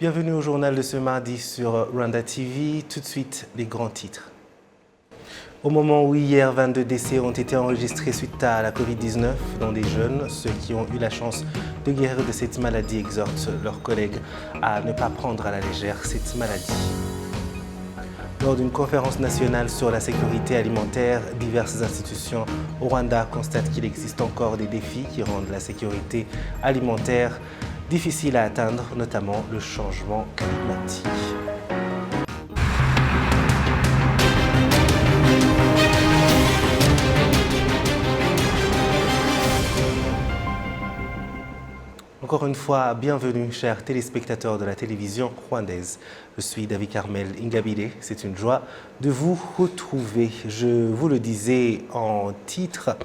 Bienvenue au journal de ce mardi sur Rwanda TV. Tout de suite, les grands titres. Au moment où hier, 22 décès ont été enregistrés suite à la Covid-19 dans des jeunes, ceux qui ont eu la chance de guérir de cette maladie exhortent leurs collègues à ne pas prendre à la légère cette maladie. Lors d'une conférence nationale sur la sécurité alimentaire, diverses institutions au Rwanda constatent qu'il existe encore des défis qui rendent la sécurité alimentaire difficile à atteindre, notamment le changement climatique. Encore une fois, bienvenue, chers téléspectateurs de la télévision rwandaise. Je suis David Carmel Ingabire. C'est une joie de vous retrouver. Je vous le disais en titre,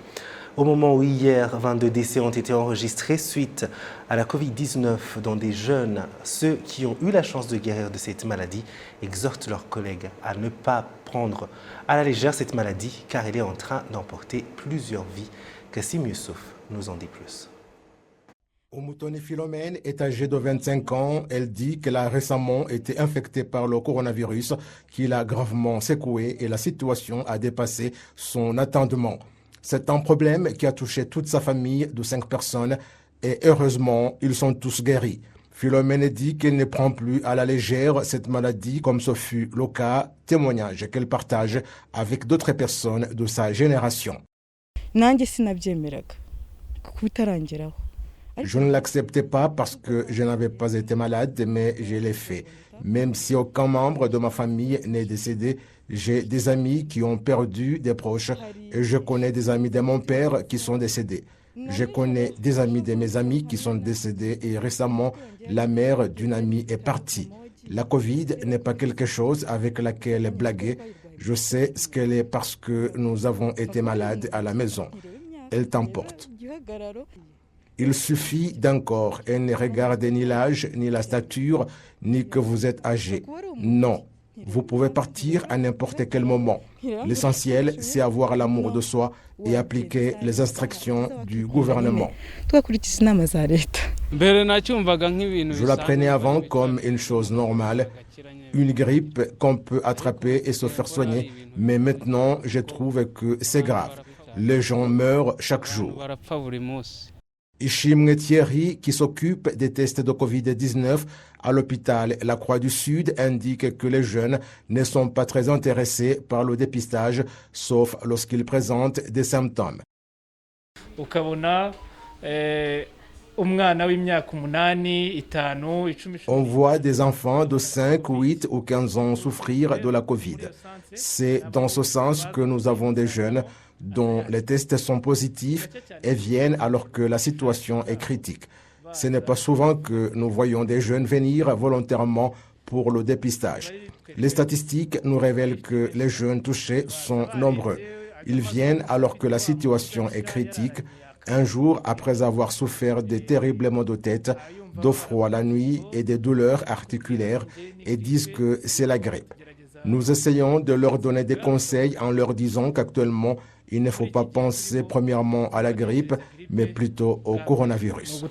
au moment où hier, 22 décès ont été enregistrés suite à la Covid-19 dans des jeunes, ceux qui ont eu la chance de guérir de cette maladie exhortent leurs collègues à ne pas prendre à la légère cette maladie car elle est en train d'emporter plusieurs vies. Kassim Youssouf nous en dit plus. Omutoni Philomène est âgée de 25 ans. Elle dit qu'elle a récemment été infectée par le coronavirus qui l'a gravement secouée et la situation a dépassé son attendement. C'est un problème qui a touché toute sa famille de 5 personnes et heureusement, ils sont tous guéris. Philomène dit qu'elle ne prend plus à la légère cette maladie comme ce fut le cas, témoignage qu'elle partage avec d'autres personnes de sa génération. Je ne l'acceptais pas parce que je n'avais pas été malade, mais je l'ai fait. Même si aucun membre de ma famille n'est décédé, j'ai des amis qui ont perdu des proches et je connais des amis de mon père qui sont décédés. Je connais des amis de mes amis qui sont décédés et récemment, la mère d'une amie est partie. La Covid n'est pas quelque chose avec laquelle blaguer. Je sais ce qu'elle est parce que nous avons été malades à la maison. Elle t'emporte. Il suffit d'un corps et ne regardez ni l'âge, ni la stature, ni que vous êtes âgé. Non, vous pouvez partir à n'importe quel moment. L'essentiel, c'est avoir l'amour de soi et appliquer les instructions du gouvernement. Je la prenais avant comme une chose normale, une grippe qu'on peut attraper et se faire soigner, mais maintenant, je trouve que c'est grave. Les gens meurent chaque jour. Ishimwe Thierry, qui s'occupe des tests de Covid-19 à l'hôpital La Croix du Sud, indique que les jeunes ne sont pas très intéressés par le dépistage, sauf lorsqu'ils présentent des symptômes. On voit des enfants de 5, 8 ou 15 ans souffrir de la Covid. C'est dans ce sens que nous avons des jeunes dont les tests sont positifs et viennent alors que la situation est critique. Ce n'est pas souvent que nous voyons des jeunes venir volontairement pour le dépistage. Les statistiques nous révèlent que les jeunes touchés sont nombreux. Ils viennent alors que la situation est critique, un jour après avoir souffert de terribles maux de tête, de froid la nuit et des douleurs articulaires et disent que c'est la grippe. Nous essayons de leur donner des conseils en leur disant qu'actuellement, il ne faut pas penser premièrement à la grippe, mais plutôt au coronavirus.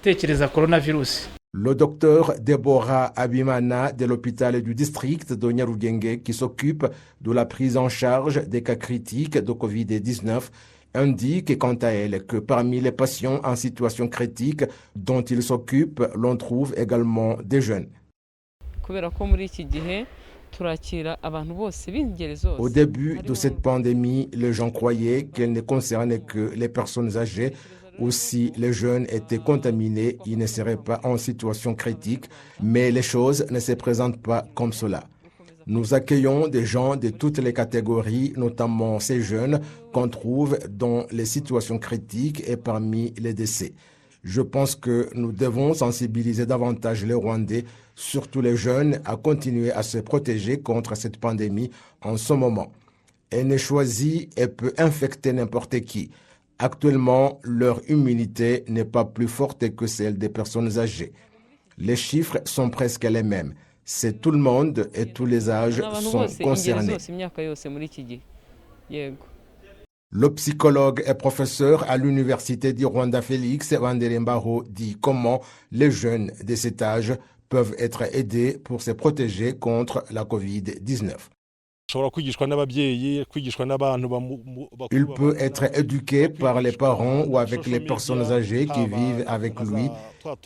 Le docteur Deborah Abimana de l'hôpital du district de Nyarugenge, qui s'occupe de la prise en charge des cas critiques de Covid-19, indique quant à elle que parmi les patients en situation critique dont il s'occupe, l'on trouve également des jeunes. Au début de cette pandémie, les gens croyaient qu'elle ne concernait que les personnes âgées ou si les jeunes étaient contaminés, ils ne seraient pas en situation critique, mais les choses ne se présentent pas comme cela. Nous accueillons des gens de toutes les catégories, notamment ces jeunes qu'on trouve dans les situations critiques et parmi les décès. Je pense que nous devons sensibiliser davantage les Rwandais, surtout les jeunes, à continuer à se protéger contre cette pandémie en ce moment. Elle ne choisit et peut infecter n'importe qui. Actuellement, leur immunité n'est pas plus forte que celle des personnes âgées. Les chiffres sont presque les mêmes. C'est tout le monde et tous les âges sont concernés. Le psychologue et professeur à l'Université du Rwanda Félix Wanderembaro dit comment les jeunes de cet âge peuvent être aidés pour se protéger contre la Covid-19. Il peut être éduqué par les parents ou avec les personnes âgées qui vivent avec lui.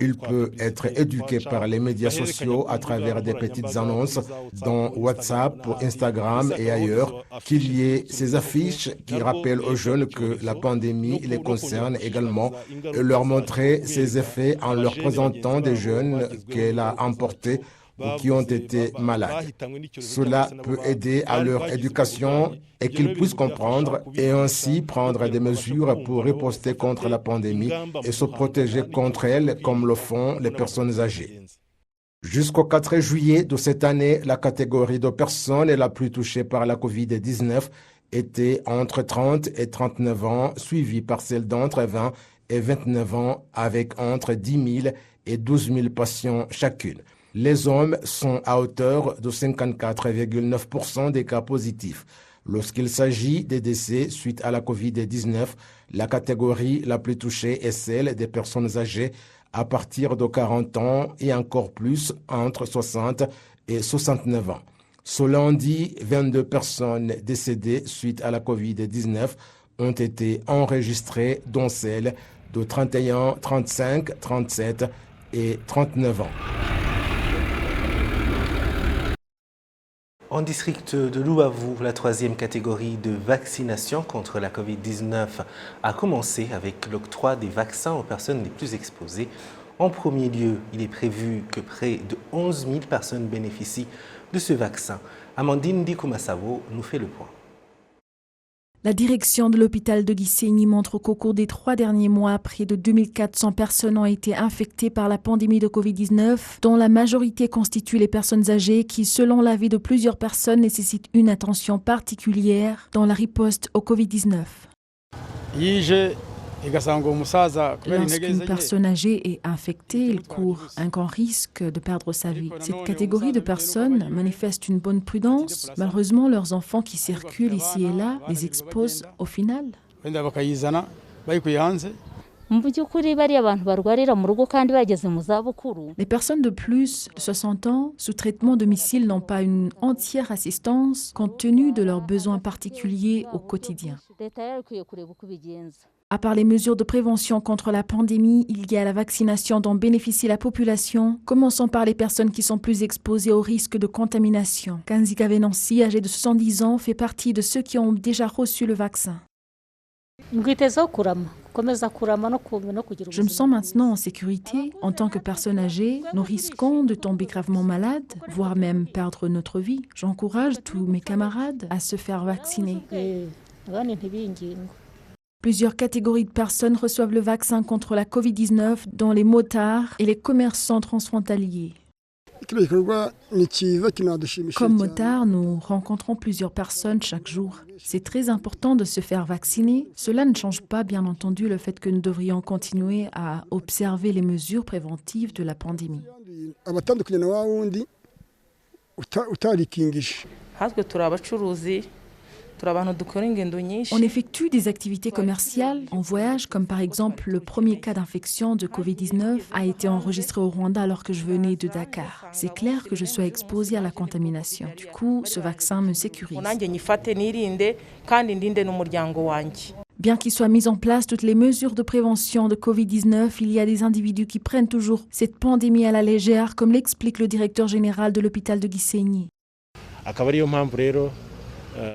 Il peut être éduqué par les médias sociaux à travers des petites annonces dans WhatsApp, Instagram et ailleurs, qu'il y ait ces affiches qui rappellent aux jeunes que la pandémie les concerne également et leur montrer ses effets en leur présentant des jeunes qu'elle a emportés ou qui ont été malades. Cela peut aider à leur éducation et qu'ils puissent comprendre et ainsi prendre des mesures pour riposter contre la pandémie et se protéger contre elle comme le font les personnes âgées. Jusqu'au 4 juillet de cette année, la catégorie de personnes la plus touchée par la COVID-19 était entre 30 et 39 ans, suivie par celle d'entre 20 et 29 ans avec entre 10 000 et 12 000 patients chacune. Les hommes sont à hauteur de 54,9% des cas positifs. Lorsqu'il s'agit des décès suite à la COVID-19, la catégorie la plus touchée est celle des personnes âgées à partir de 40 ans et encore plus entre 60 et 69 ans. Ce lundi, 22 personnes décédées suite à la COVID-19 ont été enregistrées, dont celles de 31, 35, 37 et 39 ans. En district de Louavu, la troisième catégorie de vaccination contre la COVID-19 a commencé avec l'octroi des vaccins aux personnes les plus exposées. En premier lieu, il est prévu que près de 11 000 personnes bénéficient de ce vaccin. Amandine Dikumasavo nous fait le point. La direction de l'hôpital de Gisenyi montre qu'au cours des 3 derniers mois, près de 2400 personnes ont été infectées par la pandémie de Covid-19, dont la majorité constitue les personnes âgées qui, selon l'avis de plusieurs personnes, nécessitent une attention particulière dans la riposte au Covid-19. Lorsqu'une personne âgée est infectée, il court un grand risque de perdre sa vie. Cette catégorie de personnes manifeste une bonne prudence. Malheureusement, leurs enfants qui circulent ici et là les exposent au final. Les personnes de plus de 60 ans sous traitement domicile n'ont pas une entière assistance compte tenu de leurs besoins particuliers au quotidien. À part les mesures de prévention contre la pandémie, il y a la vaccination dont bénéficie la population, commençant par les personnes qui sont plus exposées au risque de contamination. Kanzika Venansi, âgé de 70 ans, fait partie de ceux qui ont déjà reçu le vaccin. Je me sens maintenant en sécurité. En tant que personne âgée, nous risquons de tomber gravement malades, voire même perdre notre vie. J'encourage tous mes camarades à se faire vacciner. Plusieurs catégories de personnes reçoivent le vaccin contre la Covid-19, dont les motards et les commerçants transfrontaliers. Comme motards, nous rencontrons plusieurs personnes chaque jour. C'est très important de se faire vacciner. Cela ne change pas, bien entendu, le fait que nous devrions continuer à observer les mesures préventives de la pandémie. On effectue des activités commerciales en voyage, comme par exemple le premier cas d'infection de Covid-19 a été enregistré au Rwanda alors que je venais de Dakar. C'est clair que je sois exposée à la contamination. Du coup, ce vaccin me sécurise. Bien qu'il soit mis en place toutes les mesures de prévention de Covid-19, il y a des individus qui prennent toujours cette pandémie à la légère, comme l'explique le directeur général de l'hôpital de Gisenyi.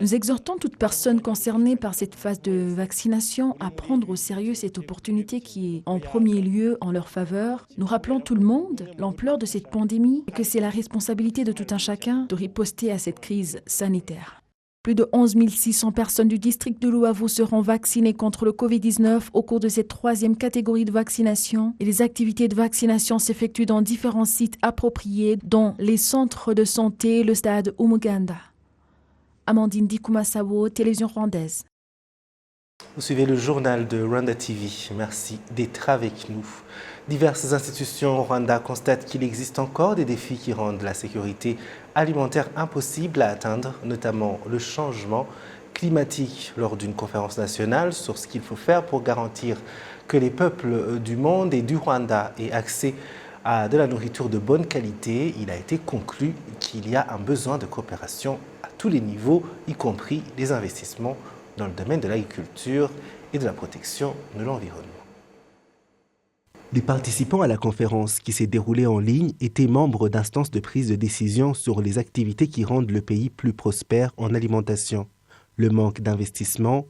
Nous exhortons toute personne concernée par cette phase de vaccination à prendre au sérieux cette opportunité qui est en premier lieu en leur faveur. Nous rappelons tout le monde l'ampleur de cette pandémie et que c'est la responsabilité de tout un chacun de riposter à cette crise sanitaire. Plus de 11 600 personnes du district de Louavu seront vaccinées contre le Covid-19 au cours de cette troisième catégorie de vaccination et les activités de vaccination s'effectuent dans différents sites appropriés, dont les centres de santé et le stade Umuganda. Amandine Dikumasavo, télévision rwandaise. Vous suivez le journal de Rwanda TV. Merci d'être avec nous. Diverses institutions au Rwanda constatent qu'il existe encore des défis qui rendent la sécurité alimentaire impossible à atteindre, notamment le changement climatique lors d'une conférence nationale sur ce qu'il faut faire pour garantir que les peuples du monde et du Rwanda aient accès à de la nourriture de bonne qualité, il a été conclu qu'il y a un besoin de coopération à tous les niveaux, y compris les investissements dans le domaine de l'agriculture et de la protection de l'environnement. Les participants à la conférence qui s'est déroulée en ligne étaient membres d'instances de prise de décision sur les activités qui rendent le pays plus prospère en alimentation. Le manque d'investissement,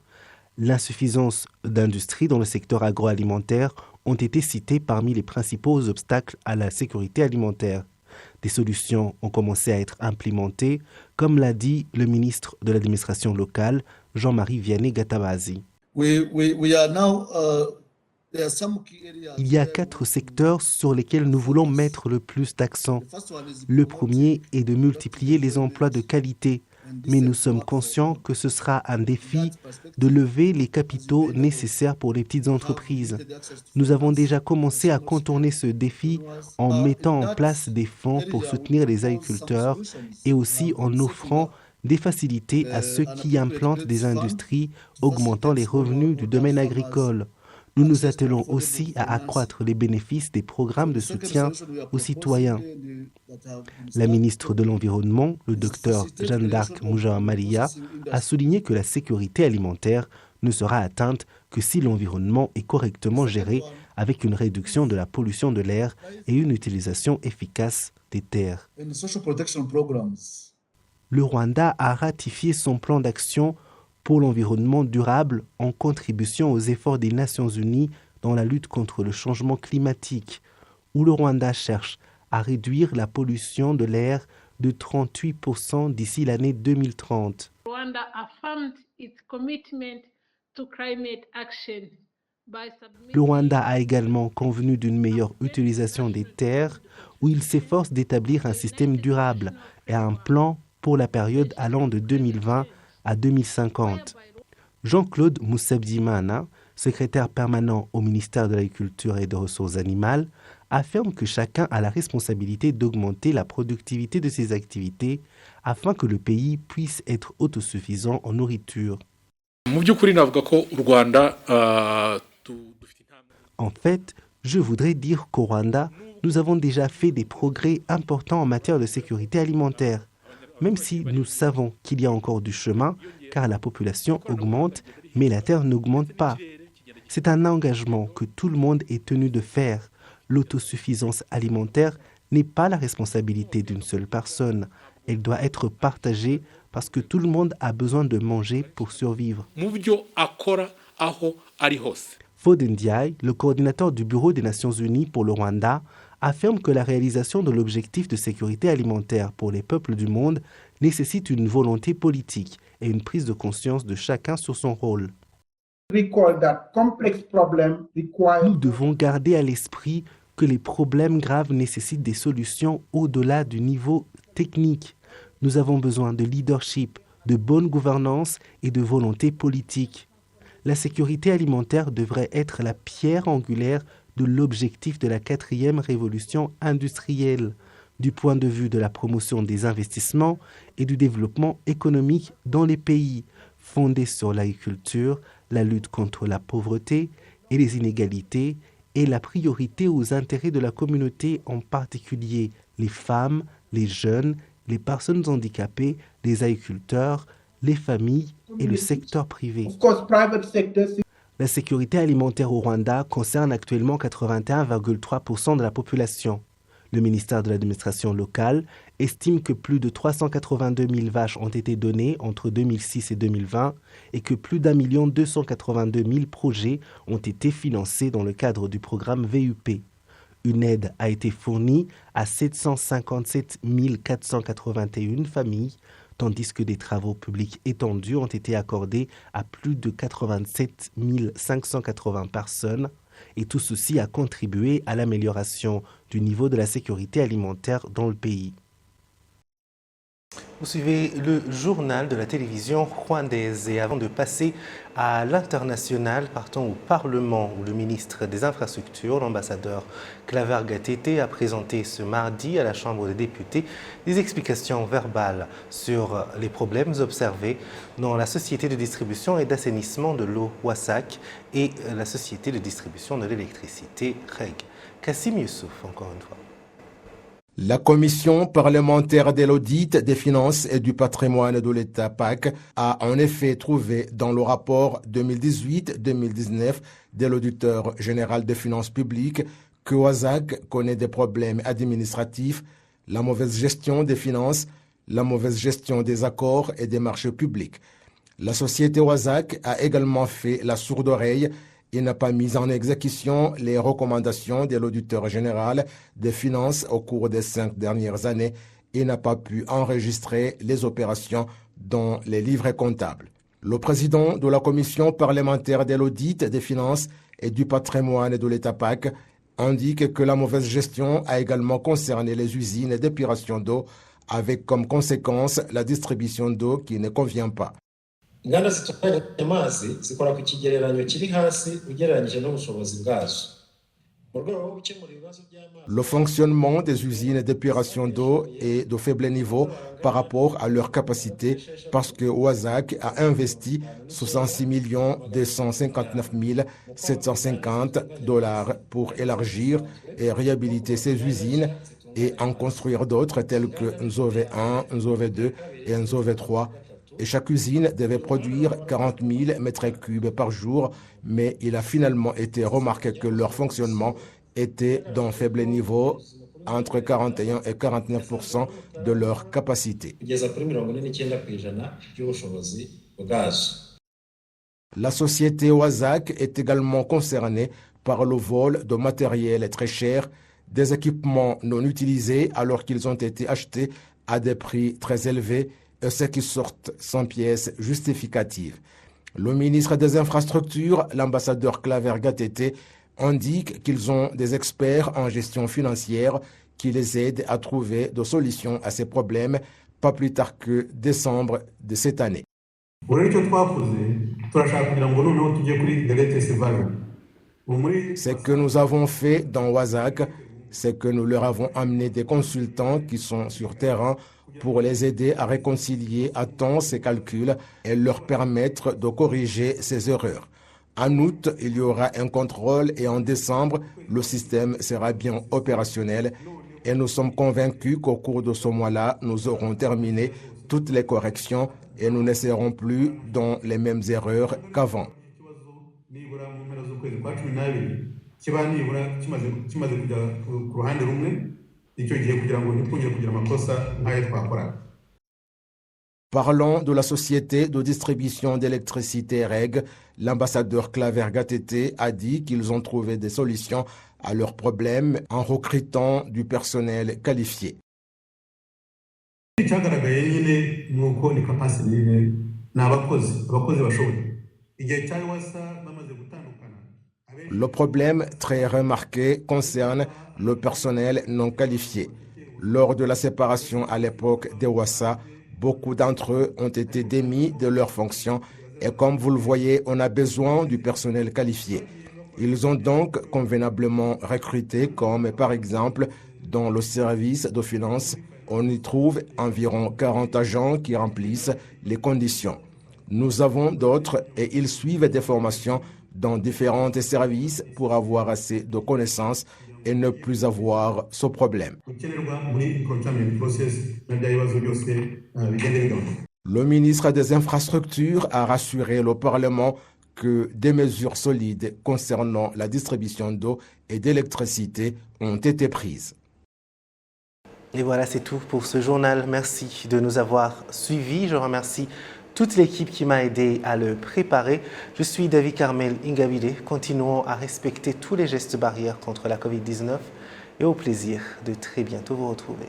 l'insuffisance d'industrie dans le secteur agroalimentaire ont été cités parmi les principaux obstacles à la sécurité alimentaire. Des solutions ont commencé à être implémentées, comme l'a dit le ministre de l'administration locale, Jean-Marie Vianney-Gatabazi. Il y a 4 secteurs sur lesquels nous voulons mettre le plus d'accent. Le premier est de multiplier les emplois de qualité, mais nous sommes conscients que ce sera un défi de lever les capitaux nécessaires pour les petites entreprises. Nous avons déjà commencé à contourner ce défi en mettant en place des fonds pour soutenir les agriculteurs et aussi en offrant des facilités à ceux qui implantent des industries, augmentant les revenus du domaine agricole. Nous nous attelons aussi à accroître les bénéfices des programmes de soutien aux citoyens. La ministre de l'Environnement, le docteur Jeanne d'Arc Moujawa-Malia, a souligné que la sécurité alimentaire ne sera atteinte que si l'environnement est correctement géré avec une réduction de la pollution de l'air et une utilisation efficace des terres. Le Rwanda a ratifié son plan d'action pour l'environnement durable en contribution aux efforts des Nations Unies dans la lutte contre le changement climatique, où le Rwanda cherche à réduire la pollution de l'air de 38% d'ici l'année 2030. Le Rwanda a également convenu d'une meilleure utilisation des terres, où il s'efforce d'établir un système durable et un plan pour la période allant de 2020 à 2050. Jean-Claude Moussabdimana, secrétaire permanent au ministère de l'Agriculture et des Ressources animales, affirme que chacun a la responsabilité d'augmenter la productivité de ses activités afin que le pays puisse être autosuffisant en nourriture. En fait, je voudrais dire qu'au Rwanda, nous avons déjà fait des progrès importants en matière de sécurité alimentaire. Même si nous savons qu'il y a encore du chemin, car la population augmente, mais la terre n'augmente pas. C'est un engagement que tout le monde est tenu de faire. L'autosuffisance alimentaire n'est pas la responsabilité d'une seule personne. Elle doit être partagée parce que tout le monde a besoin de manger pour survivre. Foden Ndiaye, le coordinateur du Bureau des Nations Unies pour le Rwanda, affirme que la réalisation de l'objectif de sécurité alimentaire pour les peuples du monde nécessite une volonté politique et une prise de conscience de chacun sur son rôle. Nous devons garder à l'esprit que les problèmes graves nécessitent des solutions au-delà du niveau technique. Nous avons besoin de leadership, de bonne gouvernance et de volonté politique. La sécurité alimentaire devrait être la pierre angulaire de l'objectif de la 4e révolution industrielle, du point de vue de la promotion des investissements et du développement économique dans les pays, fondés sur l'agriculture, la lutte contre la pauvreté et les inégalités, et la priorité aux intérêts de la communauté, en particulier les femmes, les jeunes, les personnes handicapées, les agriculteurs, les familles et le secteur privé. La sécurité alimentaire au Rwanda concerne actuellement 81,3% de la population. Le ministère de l'administration locale estime que plus de 382 000 vaches ont été données entre 2006 et 2020 et que plus d'1 282 000 projets ont été financés dans le cadre du programme VUP. Une aide a été fournie à 757 481 familles, tandis que des travaux publics étendus ont été accordés à plus de 87 580 personnes, et tout ceci a contribué à l'amélioration du niveau de la sécurité alimentaire dans le pays. Vous suivez le journal de la télévision rwandaise et avant de passer à l'international, partons au Parlement où le ministre des Infrastructures, l'ambassadeur Claver Gatete, a présenté ce mardi à la Chambre des députés des explications verbales sur les problèmes observés dans la société de distribution et d'assainissement de l'eau WASAC et la société de distribution de l'électricité REG. Kassim Youssouf, encore une fois. La commission parlementaire de l'audit des finances et du patrimoine de l'État PAC a en effet trouvé dans le rapport 2018-2019 de l'auditeur général des finances publiques que WASAC connaît des problèmes administratifs, la mauvaise gestion des finances, la mauvaise gestion des accords et des marchés publics. La société WASAC a également fait la sourde oreille et n'a pas mis en exécution les recommandations de l'auditeur général des finances au cours des 5 dernières années et n'a pas pu enregistrer les opérations dans les livrets comptables. Le président de la commission parlementaire de l'audit des finances et du patrimoine de l'État PAC indique que la mauvaise gestion a également concerné les usines d'épuration d'eau avec comme conséquence la distribution d'eau qui ne convient pas. inganda zitunganya amazi zikora ku kigereranyo kiri hasi ugereranyije n'ubushobozi bwazo. Le fonctionnement des usines d'épuration d'eau est de faible niveau par rapport à leur capacité parce que WASAC a investi 66 259 750 $ pour élargir et réhabiliter ces usines et en construire d'autres telles que Nzove 1, Nzove 2 et Nzove 3. Et chaque usine devait produire 40 000 mètres cubes par jour, mais il a finalement été remarqué que leur fonctionnement était d'un faible niveau, entre 41 et 49% de leur capacité. La société WASAC est également concernée par le vol de matériel très cher, des équipements non utilisés alors qu'ils ont été achetés à des prix très élevés, et ceux qui sortent sans pièces justificatives. Le ministre des Infrastructures, l'ambassadeur Claver Gatete, indique qu'ils ont des experts en gestion financière qui les aident à trouver des solutions à ces problèmes, pas plus tard que décembre de cette année. Ce que nous avons fait dans WASAC, c'est que nous leur avons amené des consultants qui sont sur terrain pour les aider à réconcilier à temps ces calculs et leur permettre de corriger ces erreurs. En août, il y aura un contrôle et en décembre, le système sera bien opérationnel et nous sommes convaincus qu'au cours de ce mois-là, nous aurons terminé toutes les corrections et nous ne serons plus dans les mêmes erreurs qu'avant. Parlant de la société de distribution d'électricité REG, l'ambassadeur Claver Gatete a dit qu'ils ont trouvé des solutions à leurs problèmes en recrutant du personnel qualifié. Le problème très remarqué concerne le personnel non qualifié. Lors de la séparation à l'époque des WASA, beaucoup d'entre eux ont été démis de leurs fonctions et comme vous le voyez, on a besoin du personnel qualifié. Ils ont donc convenablement recruté comme par exemple dans le service de finances, on y trouve environ 40 agents qui remplissent les conditions. Nous avons d'autres et ils suivent des formations dans différents services pour avoir assez de connaissances et ne plus avoir ce problème. Le ministre des Infrastructures a rassuré le Parlement que des mesures solides concernant la distribution d'eau et d'électricité ont été prises. Et voilà, c'est tout pour ce journal. Merci de nous avoir suivis. Je remercie toute l'équipe qui m'a aidé à le préparer. Je suis David Carmel Ingabide. Continuons à respecter tous les gestes barrières contre la Covid-19 et au plaisir de très bientôt vous retrouver.